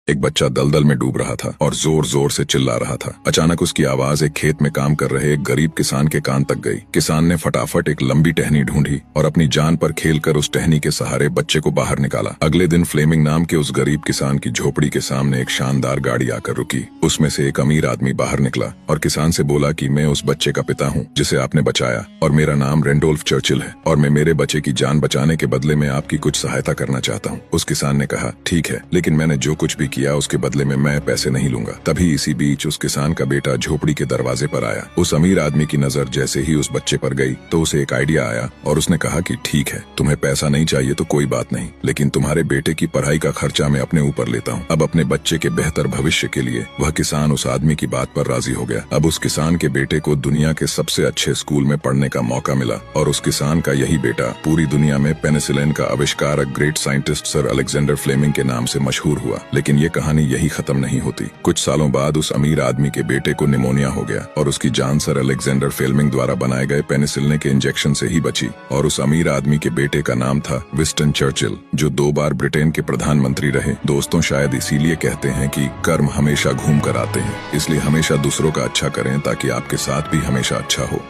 एक बच्चा दलदल में डूब रहा था और जोर जोर से चिल्ला रहा था। अचानक उसकी आवाज एक खेत में काम कर रहे एक गरीब किसान के कान तक गई। किसान ने फटाफट एक लंबी टहनी ढूंढी और अपनी जान पर खेलकर उस टहनी के सहारे बच्चे को बाहर निकाला। अगले दिन फ्लेमिंग नाम के उस गरीब किसान की झोपड़ी के सामने एक शानदार गाड़ी आकर रुकी। उसमें से एक अमीर आदमी बाहर निकला और किसान से बोला कि मैं उस बच्चे का पिता हूँ जिसे आपने बचाया, और मेरा नाम रेंडोल्फ चर्चिल है, और मैं मेरे बच्चे की जान बचाने के बदले में आपकी कुछ सहायता करना चाहता हूँ। उस किसान ने कहा, ठीक है, लेकिन मैंने जो कुछ भी किया उसके बदले में मैं पैसे नहीं लूंगा। तभी इसी बीच उस किसान का बेटा झोपड़ी के दरवाजे पर आया। उस अमीर आदमी की नजर जैसे ही उस बच्चे पर गई तो उसे एक आइडिया आया और उसने कहा कि ठीक है, तुम्हें पैसा नहीं चाहिए तो कोई बात नहीं, लेकिन तुम्हारे बेटे की पढ़ाई का खर्चा मैं अपने ऊपर लेता हूँ। अब अपने बच्चे के बेहतर भविष्य के लिए वह किसान उस आदमी की बात पर राजी हो गया। अब उस किसान के बेटे को दुनिया के सबसे अच्छे स्कूल में पढ़ने का मौका मिला और उस किसान का यही बेटा पूरी दुनिया में पेनिसिलिन का आविष्कारक great scientist sir Alexander Fleming के नाम से मशहूर हुआ। लेकिन ये कहानी यही खत्म नहीं होती। कुछ सालों बाद उस अमीर आदमी के बेटे को निमोनिया हो गया और उसकी जान सर अलेक्जेंडर फ्लेमिंग द्वारा बनाए गए पेनिसिलिन के इंजेक्शन से ही बची। और उस अमीर आदमी के बेटे का नाम था विंस्टन चर्चिल, जो 2 बार ब्रिटेन के प्रधानमंत्री रहे। दोस्तों, शायद इसीलिए कहते हैं कि कर्म हमेशा घूम कर आते हैं। इसलिए हमेशा दूसरों का अच्छा करें ताकि आपके साथ भी हमेशा अच्छा हो।